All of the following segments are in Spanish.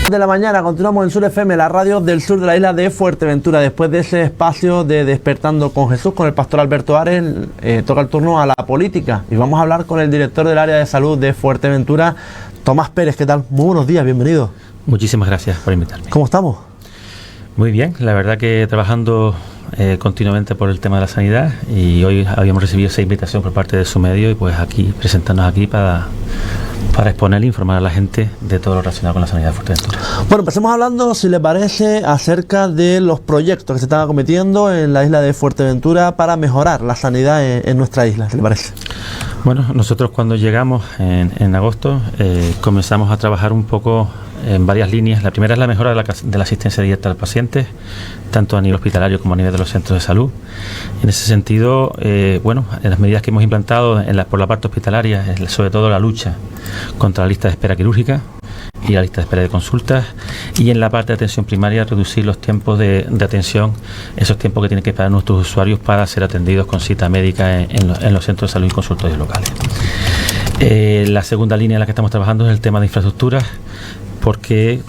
De la mañana continuamos en Sur FM, la radio del sur de la isla de Fuerteventura. Después de ese espacio de Despertando con Jesús, con el pastor Alberto Ares, toca el turno a la política y vamos a hablar con el director del área de salud de Fuerteventura, Tomás Pérez. ¿Qué tal? Muy buenos días, bienvenido. Muchísimas gracias por invitarme. ¿Cómo estamos? Muy bien, la verdad que trabajando continuamente por el tema de la sanidad, y hoy habíamos recibido esa invitación por parte de su medio y pues aquí presentarnos aquí para exponer e informar a la gente de todo lo relacionado con la sanidad de Fuerteventura. Bueno, empecemos hablando, si le parece, acerca de los proyectos que se están acometiendo en la isla de Fuerteventura para mejorar la sanidad en nuestra isla, ¿qué le parece? Bueno, nosotros cuando llegamos en agosto comenzamos a trabajar un poco en varias líneas. La primera es la mejora de la asistencia directa al paciente, tanto a nivel hospitalario como a nivel de los centros de salud. En ese sentido, en las medidas que hemos implantado por la parte hospitalaria, es sobre todo la lucha contra la lista de espera quirúrgica y la lista de espera de consultas, y en la parte de atención primaria reducir los tiempos de atención, esos tiempos que tienen que esperar nuestros usuarios para ser atendidos con cita médica en los centros de salud y consultorios locales. La segunda línea en la que estamos trabajando es el tema de infraestructuras, porque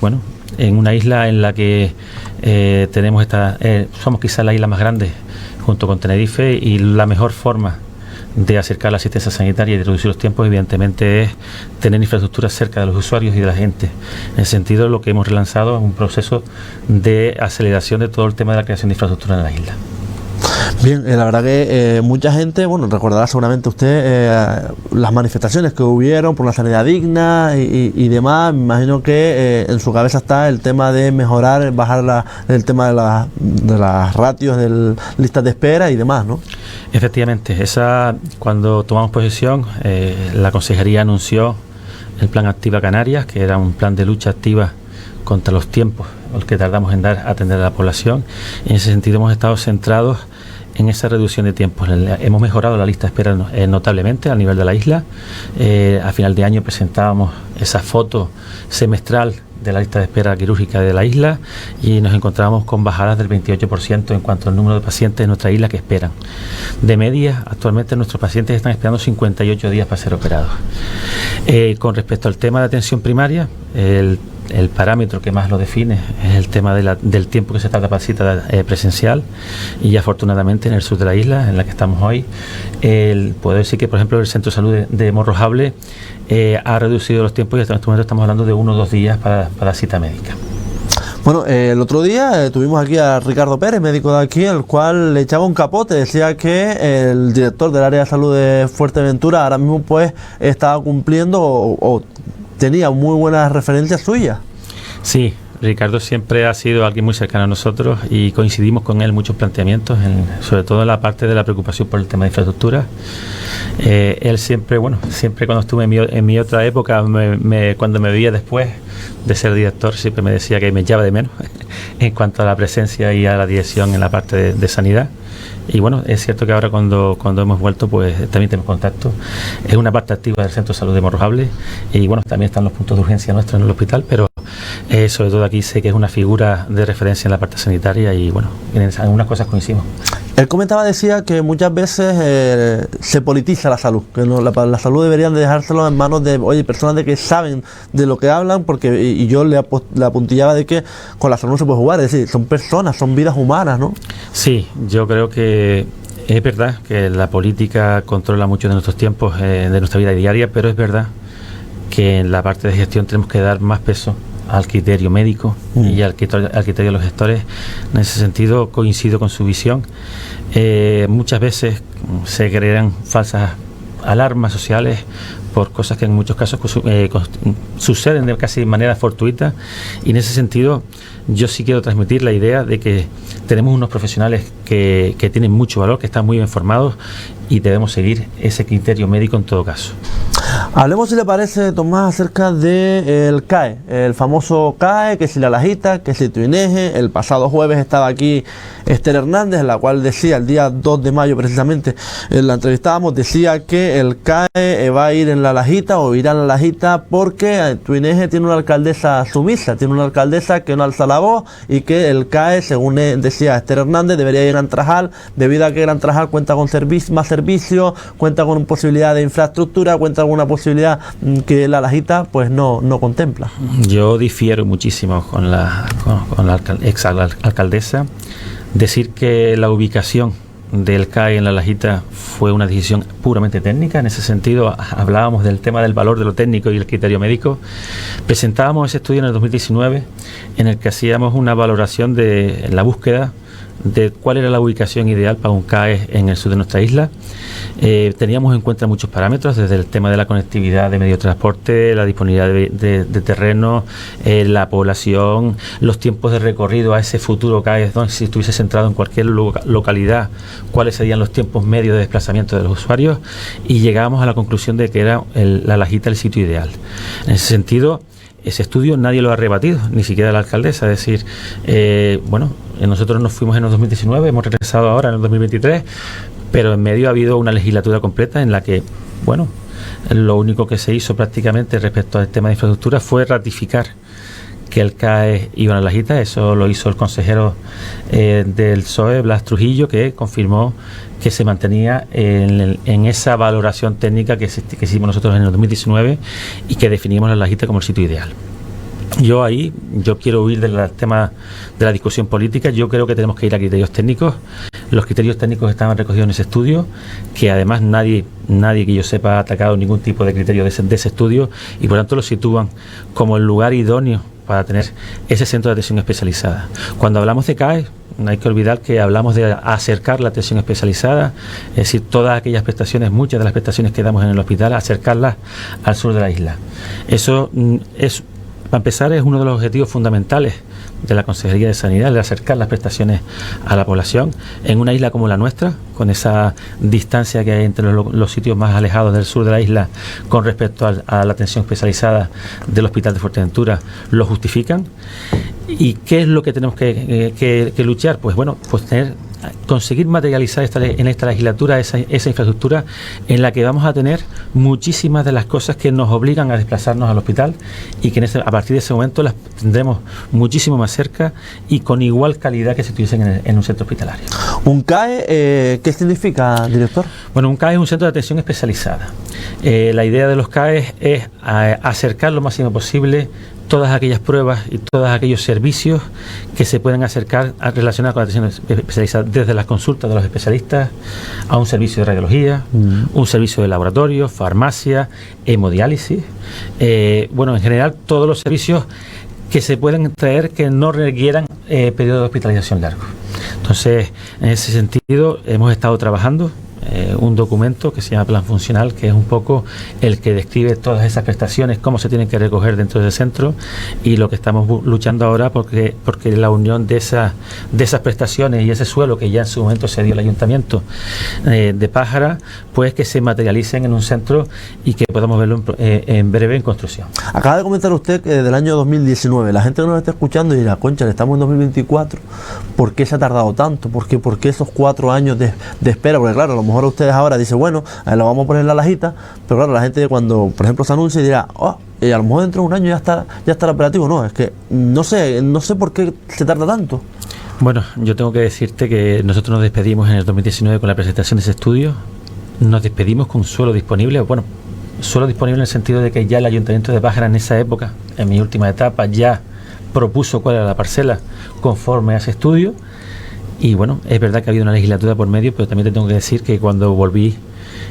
en una isla en la que tenemos somos quizás la isla más grande junto con Tenerife, y la mejor forma de acercar la asistencia sanitaria y de reducir los tiempos evidentemente es tener infraestructuras cerca de los usuarios y de la gente. En ese sentido, lo que hemos relanzado es un proceso de aceleración de todo el tema de la creación de infraestructura en la isla. Bien, la verdad que mucha gente, recordará seguramente usted las manifestaciones que hubieron por una sanidad digna y demás. Me imagino que en su cabeza está el tema de mejorar, bajar el tema de las ratios, de listas de espera y demás, ¿no? Efectivamente, cuando tomamos posesión, la Consejería anunció el Plan Activa Canarias, que era un plan de lucha activa contra los tiempos que tardamos en atender a la población. En ese sentido hemos estado centrados en esa reducción de tiempos. Hemos mejorado la lista de espera notablemente a nivel de la isla. A final de año presentábamos esa foto semestral de la lista de espera quirúrgica de la isla y nos encontramos con bajadas del 28% en cuanto al número de pacientes en nuestra isla que esperan. De media, actualmente nuestros pacientes están esperando 58 días para ser operados. Con respecto al tema de atención primaria, el parámetro que más lo define es el tema del tiempo que se tarda para cita presencial, y afortunadamente en el sur de la isla, en la que estamos hoy, puedo decir que, por ejemplo, el Centro de Salud de Morrojable ha reducido los tiempos y hasta en este momento estamos hablando de 1 o 2 días para cita médica. Bueno, el otro día tuvimos aquí a Ricardo Pérez, médico de aquí, el cual le echaba un capote. Decía que el director del área de salud de Fuerteventura ahora mismo pues estaba cumpliendo o tenía muy buenas referencias suyas. Sí, Ricardo siempre ha sido alguien muy cercano a nosotros y coincidimos con él en muchos planteamientos, sobre todo en la parte de la preocupación por el tema de infraestructura. Él siempre cuando estuve en mi otra época, cuando me veía después de ser director, siempre me decía que me echaba de menos en cuanto a la presencia y a la dirección en la parte de sanidad. Y es cierto que ahora cuando hemos vuelto, pues también tenemos contacto. Es una parte activa del Centro de Salud de Morrojable y también están los puntos de urgencia nuestros en el hospital, pero sobre todo aquí sé que es una figura de referencia en la parte sanitaria y en algunas cosas coincidimos. Él decía que muchas veces se politiza la salud, que la salud deberían de dejárselo en manos de personas de que saben de lo que hablan, y yo le apuntillaba de que con la salud no se puede jugar, es decir, son personas, son vidas humanas, ¿no? Sí, yo creo que es verdad que la política controla mucho de nuestros tiempos, de nuestra vida diaria, pero es verdad que en la parte de gestión tenemos que dar más peso al criterio médico y al criterio de los gestores. En ese sentido coincido con su visión. Muchas veces se crean falsas alarmas sociales por cosas que en muchos casos suceden de casi de manera fortuita, y en ese sentido yo sí quiero transmitir la idea de que tenemos unos profesionales que tienen mucho valor, que están muy bien formados, y debemos seguir ese criterio médico en todo caso. Hablemos, si le parece, Tomás, acerca del CAE, el famoso CAE, que si la Lajita, que si Tuineje. El pasado jueves estaba aquí Esther Hernández, en la cual decía, el día 2 de mayo precisamente, la entrevistábamos, decía que el CAE va a ir en la Lajita, o irá en la Lajita, porque Tuineje tiene una alcaldesa sumisa, tiene una alcaldesa que no alza la voz, y que el CAE, según decía Esther Hernández, debería ir a Gran Trajal, debido a que Gran Trajal cuenta con más servicios, cuenta con una de infraestructura, cuenta con una posibilidad que la Lajita pues no contempla. Yo difiero muchísimo con la ex alcaldesa. Decir que la ubicación del CAE en la Lajita fue una decisión puramente técnica. En ese sentido hablábamos del tema del valor de lo técnico y el criterio médico. Presentábamos ese estudio en el 2019, en el que hacíamos una valoración de la búsqueda de cuál era la ubicación ideal para un CAE en el sur de nuestra isla. Teníamos en cuenta muchos parámetros, desde el tema de la conectividad de medio de transporte, la disponibilidad de terreno, la población, los tiempos de recorrido a ese futuro CAE, donde si estuviese centrado en cualquier localidad, cuáles serían los tiempos medios de desplazamiento de los usuarios, y llegábamos a la conclusión de que era la Lajita el sitio ideal. En ese sentido, ese estudio nadie lo ha rebatido, ni siquiera la alcaldesa. Es decir, nosotros nos fuimos en el 2019, hemos regresado ahora en el 2023, pero en medio ha habido una legislatura completa en la que, lo único que se hizo prácticamente respecto al tema de infraestructura fue ratificar que el CAE iba a la Lajita. Eso lo hizo el consejero del PSOE, Blas Trujillo, que confirmó que se mantenía en esa valoración técnica que hicimos nosotros en el 2019 y que definimos la Lajita como el sitio ideal. Yo quiero huir del tema de la discusión política. Yo creo que tenemos que ir a criterios técnicos. Los criterios técnicos estaban recogidos en ese estudio, que además nadie que yo sepa ha atacado ningún tipo de criterio de ese estudio, y por tanto lo sitúan como el lugar idóneo para tener ese centro de atención especializada. Cuando hablamos de CAE, no hay que olvidar que hablamos de acercar la atención especializada, es decir, todas aquellas prestaciones, muchas de las prestaciones que damos en el hospital, acercarlas al sur de la isla. Eso es, para empezar, es uno de los objetivos fundamentales de la Consejería de Sanidad, el de acercar las prestaciones a la población en una isla como la nuestra, con esa distancia que hay entre los sitios más alejados del sur de la isla con respecto a la atención especializada del Hospital de Fuerteventura, lo justifican. ¿Y qué es lo que tenemos que luchar? Pues conseguir materializar en esta legislatura esa infraestructura en la que vamos a tener muchísimas de las cosas que nos obligan a desplazarnos al hospital, y que a partir de ese momento las tendremos muchísimo más cerca y con igual calidad que si estuviesen en un centro hospitalario. ¿Un CAE qué significa, director? Bueno, un CAE es un centro de atención especializada. La idea de los CAE es acercar lo máximo posible todas aquellas pruebas y todos aquellos servicios que se pueden acercar relacionados con la atención especializada, desde las consultas de los especialistas a un servicio de radiología, un servicio de laboratorio, farmacia, hemodiálisis, en general todos los servicios que se pueden traer que no requieran periodo de hospitalización largo. Entonces, en ese sentido, hemos estado trabajando un documento que se llama Plan Funcional, que es un poco el que describe todas esas prestaciones, cómo se tienen que recoger dentro del centro, y lo que estamos luchando ahora porque la unión de esas prestaciones y ese suelo que ya en su momento se dio al Ayuntamiento de Pájara, pues que se materialicen en un centro y que podamos verlo en breve en construcción. Acaba de comentar usted que del año 2019, la gente que nos está escuchando dirá, concha, estamos en 2024, ¿por qué se ha tardado tanto? ¿Por qué esos 4 años de espera? Porque claro, a lo mejor ustedes ahora dicen, lo vamos a poner en la Lajita, pero claro, la gente cuando, por ejemplo, se anuncia dirá, y a lo mejor dentro de un año ya está el operativo. No, es que no sé por qué se tarda tanto. Bueno, yo tengo que decirte que nosotros nos despedimos en el 2019 con la presentación de ese estudio. Nos despedimos con suelo disponible, suelo disponible en el sentido de que ya el Ayuntamiento de Pájara en esa época, en mi última etapa, ya propuso cuál era la parcela conforme a ese estudio. Y es verdad que ha habido una legislatura por medio, pero también te tengo que decir que cuando volví,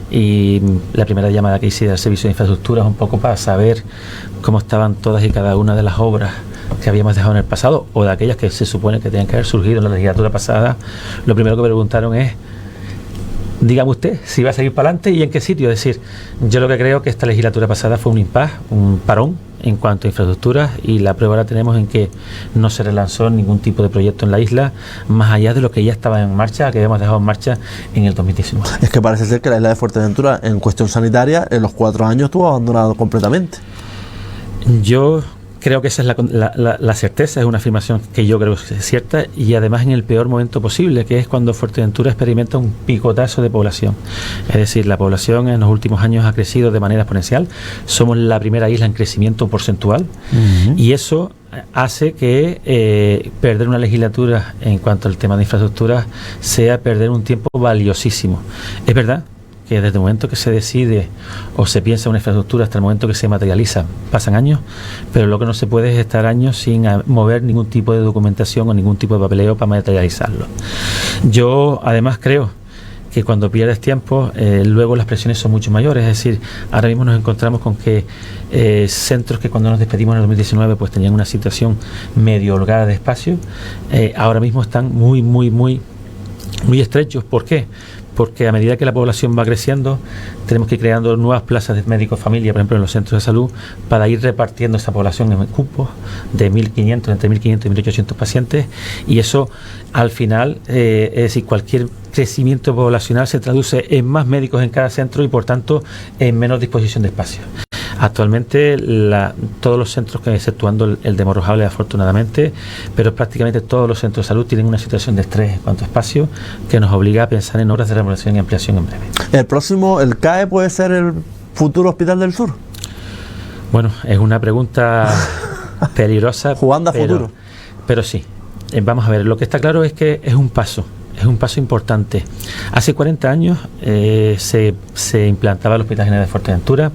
y la primera llamada que hice al servicio de infraestructura es un poco para saber cómo estaban todas y cada una de las obras que habíamos dejado en el pasado, o de aquellas que se supone que tenían que haber surgido en la legislatura pasada, lo primero que me preguntaron es: dígame usted si va a seguir para adelante y en qué sitio. Es decir, yo lo que creo que esta legislatura pasada fue un impasse, un parón en cuanto a infraestructuras, y la prueba la tenemos en que no se relanzó ningún tipo de proyecto en la isla, más allá de lo que ya estaba en marcha, que habíamos dejado en marcha en el 2019. Es que parece ser que la isla de Fuerteventura, en cuestión sanitaria, en los 4 años estuvo abandonado completamente. Yo creo que esa es la certeza, es una afirmación que yo creo que es cierta, y además en el peor momento posible, que es cuando Fuerteventura experimenta un picotazo de población. Es decir, la población en los últimos años ha crecido de manera exponencial, somos la primera isla en crecimiento porcentual, y eso hace que perder una legislatura en cuanto al tema de infraestructuras sea perder un tiempo valiosísimo. Es verdad que desde el momento que se decide o se piensa una infraestructura hasta el momento que se materializa pasan años, pero lo que no se puede es estar años sin mover ningún tipo de documentación o ningún tipo de papeleo para materializarlo. Yo además creo que cuando pierdes tiempo, luego las presiones son mucho mayores. Es decir, ahora mismo nos encontramos con que centros que cuando nos despedimos en el 2019 pues tenían una situación medio holgada de espacio, ahora mismo están muy estrechos. ¿Por qué? Porque a medida que la población va creciendo, tenemos que ir creando nuevas plazas de médicos familia, por ejemplo, en los centros de salud, para ir repartiendo esa población en cupos de 1.500, entre 1.500 y 1.800 pacientes, y eso al final, es decir, cualquier crecimiento poblacional se traduce en más médicos en cada centro y por tanto en menos disposición de espacio. Actualmente todos los centros, exceptuando el de Morrojable afortunadamente, pero prácticamente todos los centros de salud tienen una situación de estrés en cuanto a espacio que nos obliga a pensar en obras de remodelación y ampliación en breve. ¿El CAE puede ser el futuro Hospital del Sur? Bueno, es una pregunta peligrosa. Jugando a futuro. Pero sí, vamos a ver, lo que está claro es que es un paso importante. Hace 40 años se implantaba el Hospital General de Fuerteventura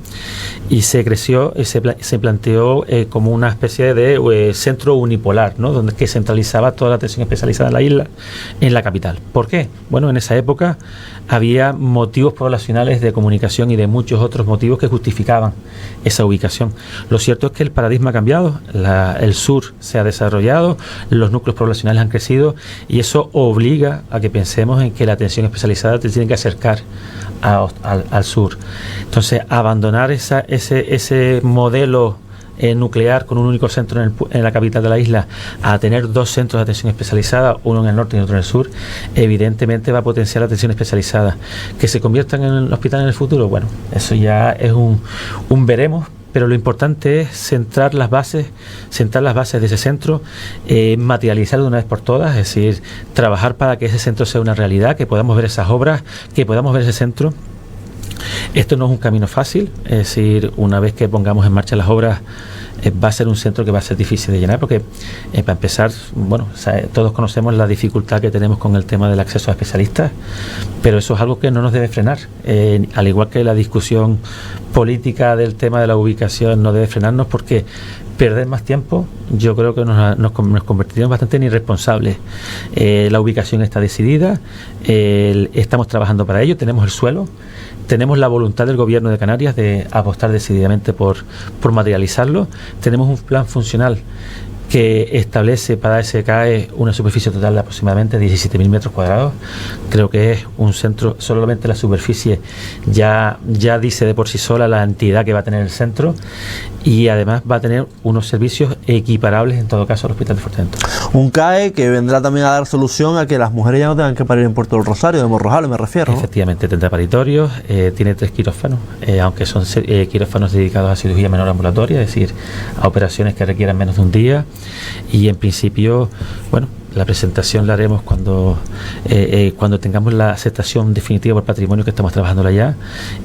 y se creció y se planteó como una especie de centro unipolar, ¿no? Donde que centralizaba toda la atención especializada en la isla, en la capital. ¿Por qué? Bueno, en esa época había motivos poblacionales de comunicación y de muchos otros motivos que justificaban esa ubicación. Lo cierto es que el paradigma ha cambiado, el sur se ha desarrollado, los núcleos poblacionales han crecido y eso obliga a que pensemos en que la atención especializada te tiene que acercar al sur. Entonces, abandonar ese modelo nuclear con un único centro en la capital de la isla a tener 2 centros de atención especializada, uno en el norte y otro en el sur, evidentemente va a potenciar la atención especializada. Que se conviertan en el hospital en el futuro, bueno, eso ya es un veremos, pero lo importante es sentar las bases de ese centro, materializarlo de una vez por todas, es decir, trabajar para que ese centro sea una realidad, que podamos ver esas obras, que podamos ver ese centro. Esto no es un camino fácil, es decir, una vez que pongamos en marcha las obras, va a ser un centro que va a ser difícil de llenar, porque para empezar, bueno, todos conocemos la dificultad que tenemos con el tema del acceso a especialistas, pero eso es algo que no nos debe frenar, al igual que la discusión política del tema de la ubicación no debe frenarnos, porque perder más tiempo yo creo que nos convertiríamos bastante en irresponsables. La ubicación está decidida, estamos trabajando para ello, tenemos el suelo, tenemos la voluntad del Gobierno de Canarias de apostar decididamente por materializarlo, tenemos un plan funcional que establece para ese CAE una superficie total de aproximadamente 17.000 metros cuadrados. Creo que es un centro, solamente la superficie ya dice de por sí sola la entidad que va a tener el centro, y además va a tener unos servicios equiparables en todo caso al Hospital de Fuerteventura. Un CAE que vendrá también a dar solución a que las mujeres ya no tengan que parir en Puerto del Rosario, de Morrojable me refiero, ¿no? Efectivamente, tendrá paritorios, tiene 3 quirófanos, aunque son quirófanos dedicados a cirugía menor ambulatoria, es decir, a operaciones que requieran menos de un día, y en principio, bueno, la presentación la haremos cuando tengamos la aceptación definitiva por patrimonio, que estamos trabajando ya,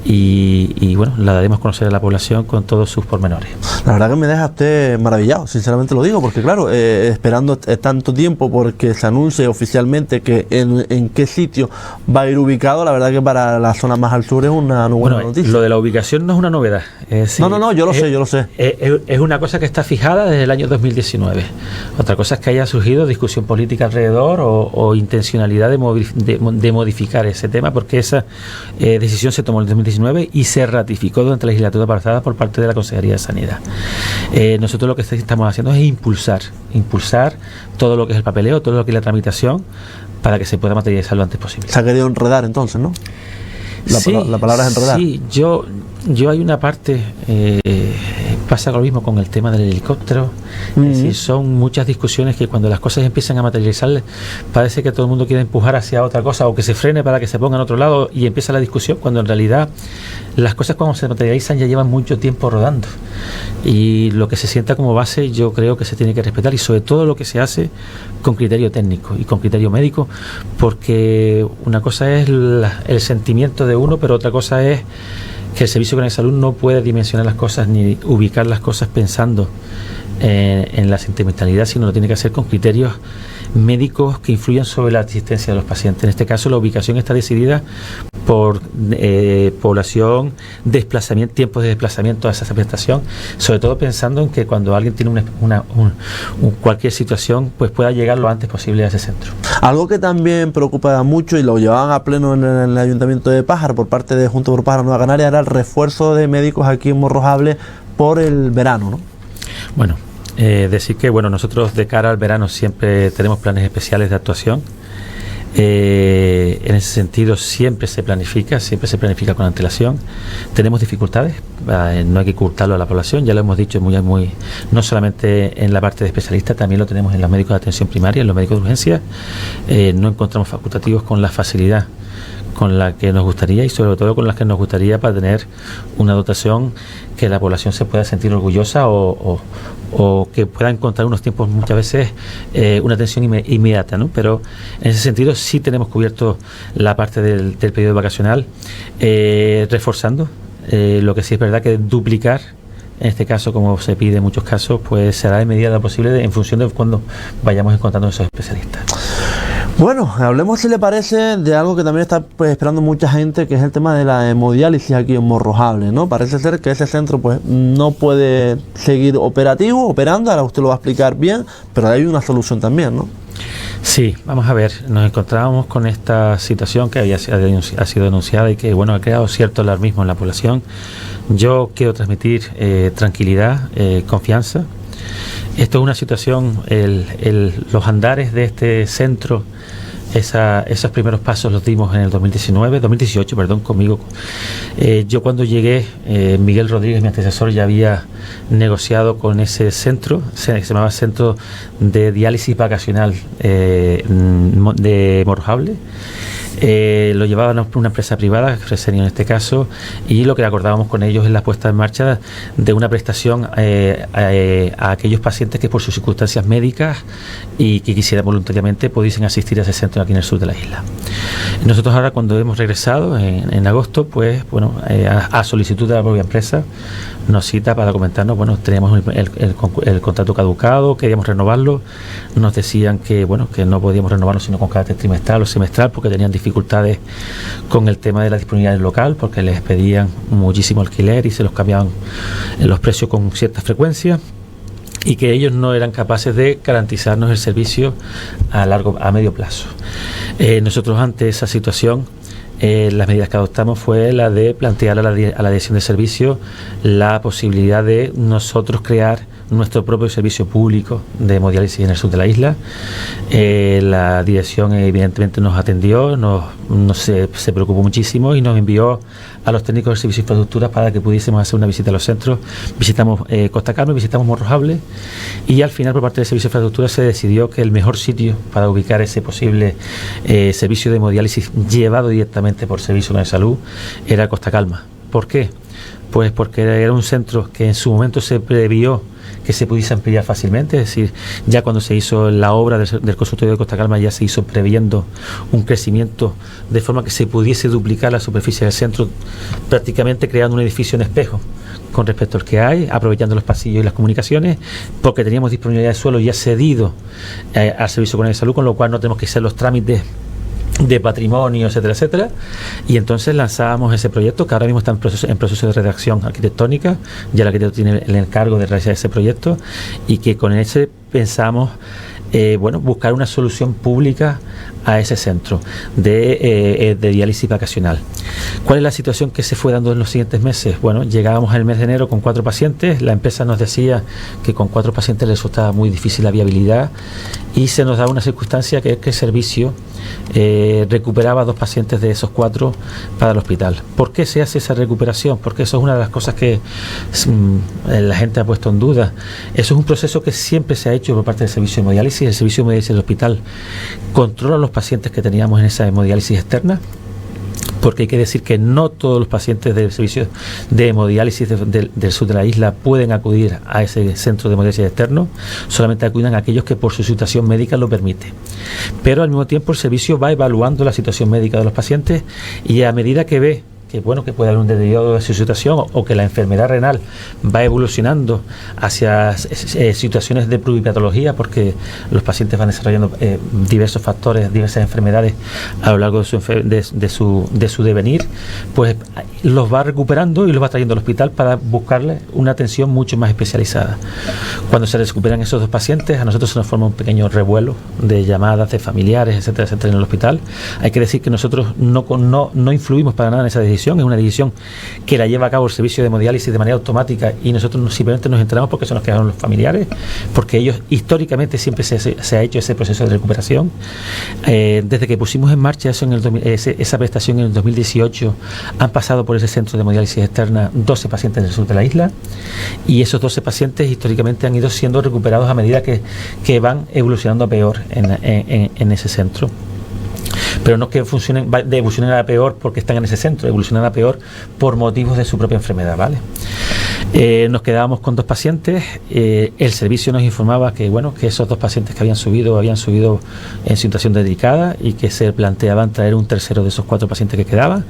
y bueno, la daremos a conocer a la población con todos sus pormenores. La verdad que me deja usted maravillado, sinceramente lo digo, porque claro, esperando tanto tiempo porque se anuncie oficialmente que en qué sitio va a ir ubicado, la verdad que para la zona más al sur es una buena noticia. Lo de la ubicación no es una novedad. No, yo lo sé. Es una cosa que está fijada desde el año 2019. Otra cosa es que haya surgido discusión política política alrededor o intencionalidad de modificar ese tema, porque esa decisión se tomó en el 2019 y se ratificó durante la legislatura pasada por parte de la Consejería de Sanidad. Nosotros lo que estamos haciendo es impulsar todo lo que es el papeleo, todo lo que es la tramitación, para que se pueda materializar lo antes posible. Se ha querido enredar entonces, ¿no? La palabra es enredar. Sí, yo hay una parte, pasa lo mismo con el tema del helicóptero. Es decir, son muchas discusiones que cuando las cosas empiezan a materializar, parece que todo el mundo quiere empujar hacia otra cosa o que se frene para que se ponga en otro lado y empieza la discusión, cuando en realidad las cosas cuando se materializan ya llevan mucho tiempo rodando. Y lo que se sienta como base yo creo que se tiene que respetar, y sobre todo lo que se hace con criterio técnico y con criterio médico, porque una cosa es el sentimiento de uno, pero otra cosa es que el Servicio Canario de Salud no puede dimensionar las cosas ni ubicar las cosas pensando en la sentimentalidad, sino lo tiene que hacer con criterios médicos que influyan sobre la asistencia de los pacientes. En este caso, la ubicación está decidida por población, desplazamiento, tiempos de desplazamiento a esa prestación, sobre todo pensando en que cuando alguien tiene cualquier situación, pues pueda llegar lo antes posible a ese centro. Algo que también preocupa mucho y lo llevaban a pleno en el Ayuntamiento de Pájaro por parte de Juntos por Pájaro Nueva Canaria era el refuerzo de médicos aquí en Morrojable por el verano, ¿no? Bueno, decir que nosotros de cara al verano siempre tenemos planes especiales de actuación. En ese sentido siempre se planifica con antelación. Tenemos dificultades, no hay que ocultarlo a la población, ya lo hemos dicho muy no solamente en la parte de especialistas, también lo tenemos en los médicos de atención primaria, en los médicos de urgencia. No encontramos facultativos con la facilidad con la que nos gustaría, y sobre todo con la que nos gustaría, para tener una dotación que la población se pueda sentir orgullosa o que pueda encontrar unos tiempos muchas veces una atención inmediata, ¿no? Pero en ese sentido sí tenemos cubierto la parte del periodo vacacional, reforzando. Lo que sí es verdad que duplicar, en este caso, como se pide en muchos casos, pues será de medida lo posible en función de cuando vayamos encontrando esos especialistas. Bueno, hablemos, si le parece, de algo que también está esperando mucha gente, que es el tema de la hemodiálisis aquí en Morrojable, ¿no? Parece ser que ese centro pues no puede seguir operando, ahora usted lo va a explicar bien, pero hay una solución también, ¿no? Sí, vamos a ver, nos encontrábamos con esta situación que ha sido denunciada y que ha creado cierto alarmismo en la población. Yo quiero transmitir tranquilidad, confianza. Esto es una situación, los andares de este centro, esos primeros pasos los dimos en el 2018, conmigo. Yo cuando llegué, Miguel Rodríguez, mi antecesor, ya había negociado con ese centro, se llamaba Centro de Diálisis Vacacional de Morrojable. Lo llevaba una empresa privada, Fresenio en este caso, y lo que acordábamos con ellos es la puesta en marcha de una prestación a aquellos pacientes que por sus circunstancias médicas y que quisieran voluntariamente pudiesen asistir a ese centro aquí en el sur de la isla. Nosotros ahora, cuando hemos regresado en agosto, pues a solicitud de la propia empresa, nos cita para comentarnos, teníamos el contrato caducado, queríamos renovarlo, nos decían que no podíamos renovarlo sino con carácter trimestral o semestral, porque tenían dificultades con el tema de la disponibilidad del local, porque les pedían muchísimo alquiler y se los cambiaban los precios con cierta frecuencia, y que ellos no eran capaces de garantizarnos el servicio a medio plazo. Nosotros, ante esa situación, las medidas que adoptamos fue la de plantear a la dirección de servicio la posibilidad de nosotros crear nuestro propio servicio público de hemodiálisis en el sur de la isla. La dirección evidentemente nos atendió, se preocupó muchísimo y nos envió a los técnicos del servicio de infraestructura para que pudiésemos hacer una visita a los centros. Visitamos Costa Carmen, visitamos Morrojable, y al final, por parte del servicio de infraestructura, se decidió que el mejor sitio para ubicar ese posible servicio de hemodiálisis llevado directamente por Servicio de Salud era Costa Calma. ¿Por qué? Pues porque era un centro que en su momento se previó que se pudiese ampliar fácilmente, es decir, ya cuando se hizo la obra del consultorio de Costa Calma ya se hizo previendo un crecimiento de forma que se pudiese duplicar la superficie del centro, prácticamente creando un edificio en espejo con respecto al que hay, aprovechando los pasillos y las comunicaciones, porque teníamos disponibilidad de suelo ya cedido al Servicio Canario de Salud, con lo cual no tenemos que hacer los trámites de patrimonio, etcétera, etcétera. Y entonces lanzábamos ese proyecto, que ahora mismo está en proceso de redacción arquitectónica. Ya el arquitecto tiene el encargo de realizar ese proyecto, y que con ese pensamos buscar una solución pública a ese centro de diálisis vacacional. ¿Cuál es la situación que se fue dando en los siguientes meses? Bueno, llegábamos al mes de enero con 4 pacientes, la empresa nos decía que con 4 pacientes les resultaba muy difícil la viabilidad y se nos daba una circunstancia que es que el servicio recuperaba 2 pacientes de esos 4 para el hospital. ¿Por qué se hace esa recuperación? Porque eso es una de las cosas que la gente ha puesto en duda. Eso es un proceso que siempre se ha hecho por parte del servicio de hemodiálisis. El servicio de hemodiálisis del hospital controla los pacientes que teníamos en esa hemodiálisis externa, porque hay que decir que no todos los pacientes del servicio de hemodiálisis del sur de la isla pueden acudir a ese centro de hemodiálisis externo, solamente acuden aquellos que por su situación médica lo permite. Pero al mismo tiempo el servicio va evaluando la situación médica de los pacientes y a medida que ve que puede haber un deterioro de su situación o que la enfermedad renal va evolucionando hacia situaciones de pluripatología, porque los pacientes van desarrollando diversos factores, diversas enfermedades a lo largo de su devenir, pues los va recuperando y los va trayendo al hospital para buscarle una atención mucho más especializada. Cuando se recuperan esos 2 pacientes, a nosotros se nos forma un pequeño revuelo de llamadas de familiares, etcétera, etcétera, en el hospital. Hay que decir que nosotros no influimos para nada en esa decisión. Es una decisión que la lleva a cabo el servicio de hemodiálisis de manera automática y nosotros simplemente nos enteramos porque se nos quedaron los familiares, porque ellos históricamente siempre se ha hecho ese proceso de recuperación. Desde que pusimos en marcha eso esa prestación en el 2018, han pasado por ese centro de hemodiálisis externa 12 pacientes del sur de la isla y esos 12 pacientes históricamente han ido siendo recuperados a medida que van evolucionando a peor en ese centro. Pero no es que evolucionen a peor porque están en ese centro, evolucionan a peor por motivos de su propia enfermedad, ¿vale? Nos quedábamos con 2 pacientes. El servicio nos informaba que esos 2 pacientes que habían subido en situación delicada y que se planteaban traer un tercero de esos 4 pacientes que quedaban,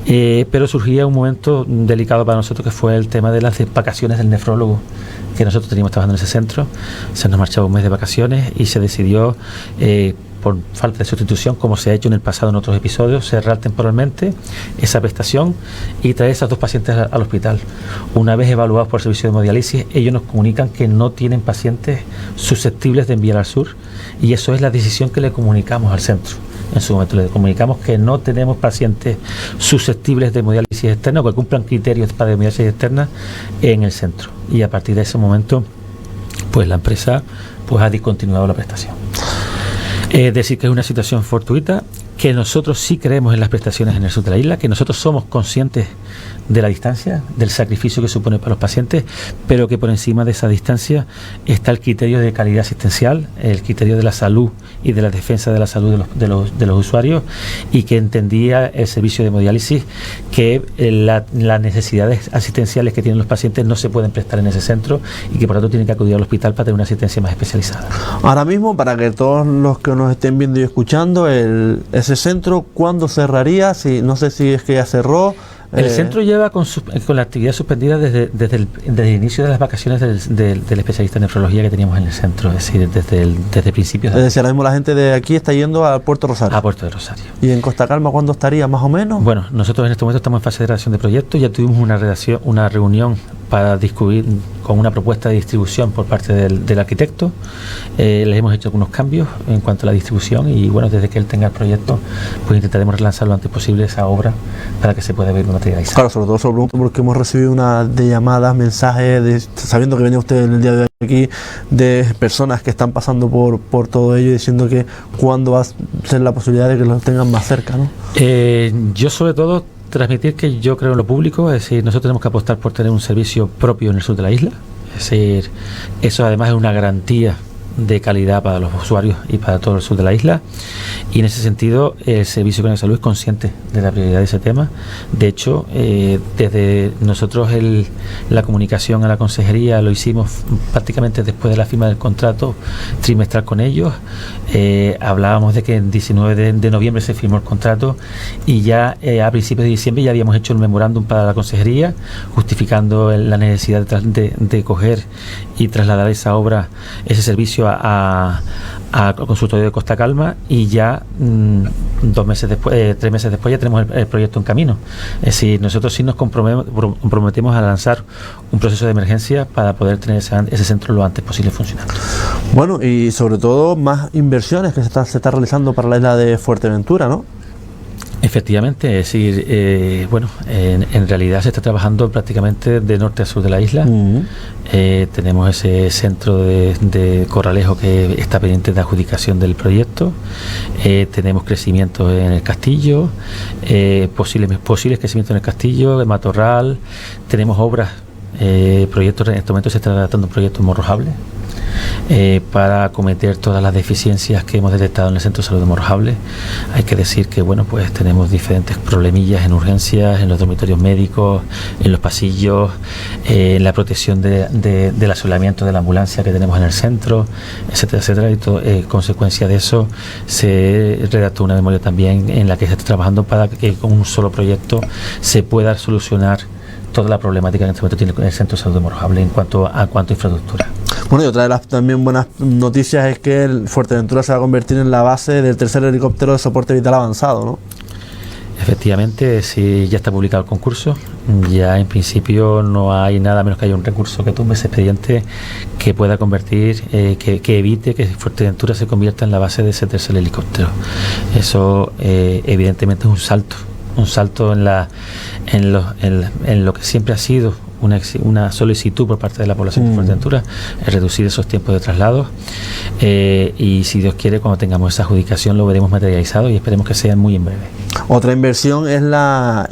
pero surgía un momento delicado para nosotros, que fue el tema de las vacaciones del nefrólogo que nosotros teníamos trabajando en ese centro. Se nos marchaba un mes de vacaciones y se decidió, por falta de sustitución, como se ha hecho en el pasado en otros episodios, cerrar temporalmente esa prestación y traer esos 2 pacientes al hospital. Una vez evaluados por el servicio de hemodiálisis, ellos nos comunican que no tienen pacientes susceptibles de enviar al sur y eso es la decisión que le comunicamos al centro. En su momento le comunicamos que no tenemos pacientes susceptibles de hemodiálisis externa o que cumplan criterios para hemodiálisis externa en el centro, y a partir de ese momento pues la empresa ha discontinuado la prestación. Decir que es una situación fortuita, que nosotros sí creemos en las prestaciones en el sur de la isla, que nosotros somos conscientes de la distancia, del sacrificio que supone para los pacientes, pero que por encima de esa distancia está el criterio de calidad asistencial, el criterio de la salud y de la defensa de la salud de los usuarios, y que entendía el servicio de hemodiálisis que las necesidades asistenciales que tienen los pacientes no se pueden prestar en ese centro y que por lo tanto tienen que acudir al hospital para tener una asistencia más especializada. Ahora mismo, para que todos los que nos estén viendo y escuchando, ese centro, ¿cuándo cerraría? No sé si es que ya cerró. El centro lleva con la actividad suspendida desde el inicio de las vacaciones del especialista en nefrología que teníamos en el centro, es decir, desde principios. Es decir, ahora mismo la gente de aquí está yendo a Puerto Rosario. A Puerto de Rosario. ¿Y en Costa Calma cuándo estaría, más o menos? Bueno, nosotros en este momento estamos en fase de redacción de proyectos. Ya tuvimos una reunión para discutir con una propuesta de distribución por parte del arquitecto. Les hemos hecho algunos cambios en cuanto a la distribución y desde que él tenga el proyecto, pues intentaremos relanzar lo antes posible esa obra para que se pueda ver materializada. Claro, sobre todo se lo pregunto porque hemos recibido una de llamadas, mensajes, sabiendo que venía usted en el día de hoy aquí, de personas que están pasando por todo ello y diciendo que cuándo va a ser la posibilidad de que los tengan más cerca, ¿no? Yo sobre todo transmitir que yo creo en lo público, es decir, nosotros tenemos que apostar por tener un servicio propio en el sur de la isla, es decir, eso además es una garantía de calidad para los usuarios y para todo el sur de la isla, y en ese sentido el Servicio Canario de Salud es consciente de la prioridad de ese tema. De hecho, desde nosotros la comunicación a la consejería lo hicimos prácticamente después de la firma del contrato trimestral con ellos. Hablábamos de que el 19 de noviembre se firmó el contrato y ya a principios de diciembre ya habíamos hecho el memorándum para la consejería justificando la necesidad de coger y trasladar esa obra, ese servicio a consultorio de Costa Calma, y ya 3 meses después ya tenemos el proyecto en camino. Es decir, nosotros sí nos comprometemos a lanzar un proceso de emergencia para poder tener ese centro lo antes posible funcionando. Bueno, y sobre todo más inversiones que se está realizando para la isla de Fuerteventura, ¿no? Efectivamente, es decir, en realidad se está trabajando prácticamente de norte a sur de la isla. Tenemos ese centro de Corralejo que está pendiente de adjudicación del proyecto. Tenemos crecimiento en el castillo, posibles crecimientos en el castillo, en Matorral. Tenemos obras, proyectos. En este momento se está tratando un proyecto en Morrojable, para acometer todas las deficiencias que hemos detectado en el Centro de Salud de Morrojable. Hay que decir que pues tenemos diferentes problemillas en urgencias, en los dormitorios médicos, en los pasillos, en la protección del asolamiento de la ambulancia que tenemos en el centro, etcétera, etcétera. Y consecuencia de eso se redactó una memoria también en la que se está trabajando para que con un solo proyecto se pueda solucionar toda la problemática que en este momento tiene el Centro de Salud de Morrojable en cuanto a infraestructura. Bueno, y otra de las también buenas noticias es que el Fuerteventura se va a convertir en la base del tercer helicóptero de soporte vital avanzado, ¿no? Efectivamente, sí, ya está publicado el concurso. Ya en principio no hay nada menos que haya un recurso que tumbe ese expediente que pueda convertir, que evite que Fuerteventura se convierta en la base de ese tercer helicóptero. Eso evidentemente es un salto en lo que siempre ha sido una solicitud por parte de la población de Fuerteventura, es reducir esos tiempos de traslado, y si Dios quiere, cuando tengamos esa adjudicación lo veremos materializado y esperemos que sea muy en breve. Otra inversión es la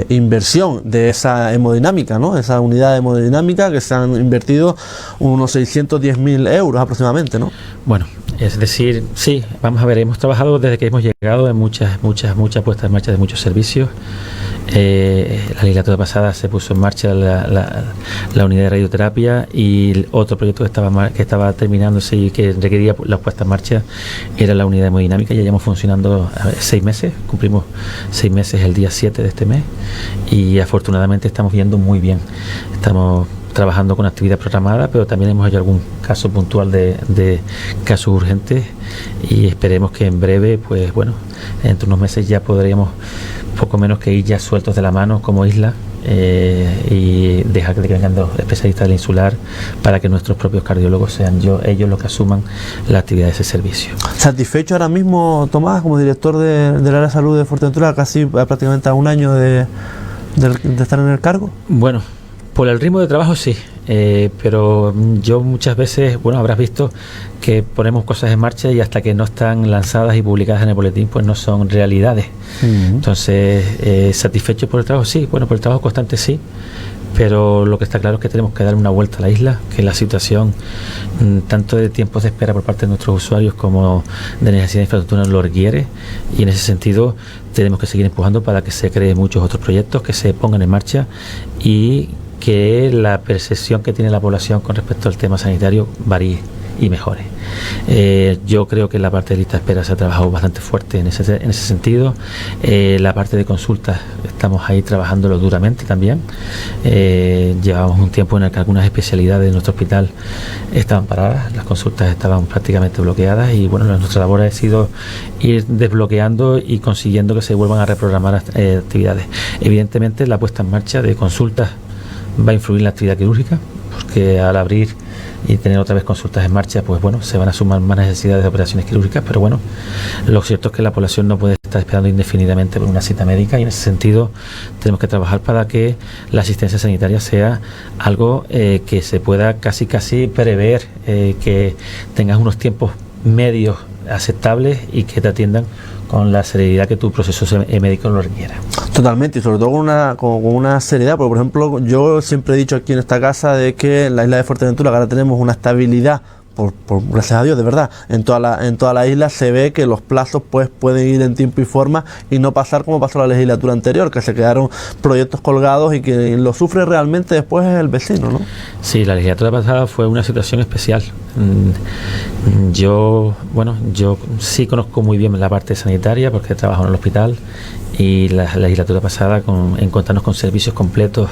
inversión de esa hemodinámica, ¿no? Esa unidad de hemodinámica que se han invertido unos 610.000 euros aproximadamente, ¿no? Bueno, es decir, sí, vamos a ver, hemos trabajado desde que hemos llegado en muchas puestas en marcha de muchos servicios. La legislatura pasada se puso en marcha la unidad de radioterapia, y otro proyecto que estaba terminándose y que requería la puesta en marcha era la unidad de hemodinámica. Ya llevamos funcionando 6 meses, cumplimos 6 meses el día 7 de este mes, y afortunadamente estamos viendo muy bien. Estamos trabajando con actividad programada, pero también hemos hecho algún caso puntual de casos urgentes, y esperemos que en breve, pues bueno, entre unos meses ya podríamos poco menos que ir ya sueltos de la mano como isla, y dejar que vengan los especialistas del insular para que nuestros propios cardiólogos sean ellos los que asuman la actividad de ese servicio. ¿Satisfecho ahora mismo, Tomás, como director del área de salud de Fuerteventura, casi prácticamente a un año de estar en el cargo? Bueno, por el ritmo de trabajo sí, pero yo muchas veces, bueno, habrás visto que ponemos cosas en marcha y hasta que no están lanzadas y publicadas en el boletín, pues no son realidades. Entonces, ¿satisfecho por el trabajo? Sí, bueno, por el trabajo constante sí, pero lo que está claro es que tenemos que dar una vuelta a la isla, que la situación, tanto de tiempos de espera por parte de nuestros usuarios como de necesidad de infraestructura, lo requiere, y en ese sentido tenemos que seguir empujando para que se creen muchos otros proyectos, que se pongan en marcha y que la percepción que tiene la población con respecto al tema sanitario varíe y mejore. Yo creo que la parte de lista de espera se ha trabajado bastante fuerte en ese sentido. La parte de consultas estamos ahí trabajándolo duramente también. Llevamos un tiempo en el que algunas especialidades de nuestro hospital estaban paradas, las consultas estaban prácticamente bloqueadas, y bueno, nuestra labor ha sido ir desbloqueando y consiguiendo que se vuelvan a reprogramar actividades. Evidentemente la puesta en marcha de consultas va a influir en la actividad quirúrgica, porque al abrir y tener otra vez consultas en marcha, pues bueno, se van a sumar más necesidades de operaciones quirúrgicas, pero bueno, lo cierto es que la población no puede estar esperando indefinidamente por una cita médica, y en ese sentido tenemos que trabajar para que la asistencia sanitaria sea algo que se pueda casi prever, que tengas unos tiempos medios aceptables y que te atiendan con la seriedad que tu proceso médico lo requiera. Totalmente, y sobre todo con una seriedad, porque por ejemplo yo siempre he dicho aquí en esta casa de que en la isla de Fuerteventura, que ahora tenemos una estabilidad, gracias a Dios, de verdad, en toda la isla se ve que los plazos pues pueden ir en tiempo y forma y no pasar como pasó la legislatura anterior, que se quedaron proyectos colgados y que lo sufre realmente después es el vecino, ¿no? Sí, la legislatura pasada fue una situación especial. Yo sí conozco muy bien la parte sanitaria porque trabajo en el hospital, y la legislatura pasada en contarnos con servicios completos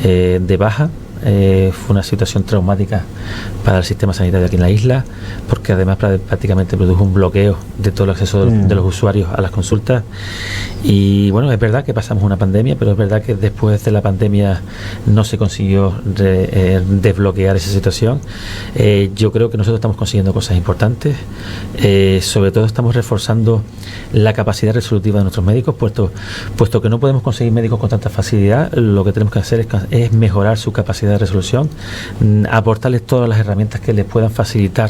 de baja fue una situación traumática para el sistema sanitario aquí en la isla, porque además prácticamente produjo un bloqueo de todo el acceso de los usuarios a las consultas. Y bueno, es verdad que pasamos una pandemia, pero es verdad que después de la pandemia no se consiguió desbloquear esa situación. Yo creo que nosotros estamos consiguiendo cosas importantes, sobre todo estamos reforzando la capacidad resolutiva de nuestros médicos, puesto que no podemos conseguir médicos con tanta facilidad. Lo que tenemos que hacer es mejorar su capacidad de resolución, aportarles todas las herramientas que les puedan facilitar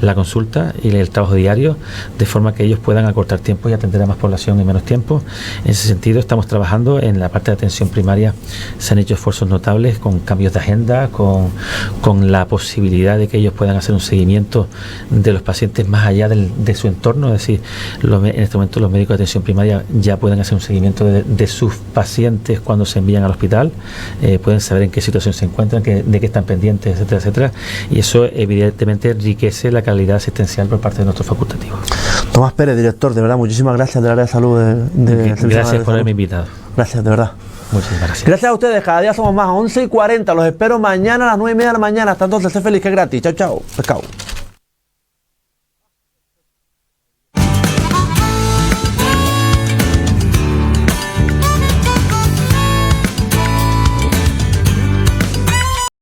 la consulta y el trabajo diario, de forma que ellos puedan acortar tiempo y atender a más población en menos tiempo. En ese sentido estamos trabajando en la parte de atención primaria. Se han hecho esfuerzos notables con cambios de agenda, con la posibilidad de que ellos puedan hacer un seguimiento de los pacientes más allá de su entorno. Es decir, en este momento los médicos de atención primaria ya pueden hacer un seguimiento de sus pacientes cuando se envían al hospital, pueden saber en qué situación se encuentran, de qué están pendientes, etcétera, etcétera, y eso evidentemente enriquece la calidad asistencial por parte de nuestros facultativos. Tomás Pérez, director, de verdad, muchísimas gracias del área de salud Gracias por haberme invitado. Gracias, de verdad. Muchísimas gracias. Gracias a ustedes, cada día somos más, 11:40, los espero mañana a las 9:30 de la mañana. Hasta entonces, sé feliz, que es gratis. Chao, chao. Pescado.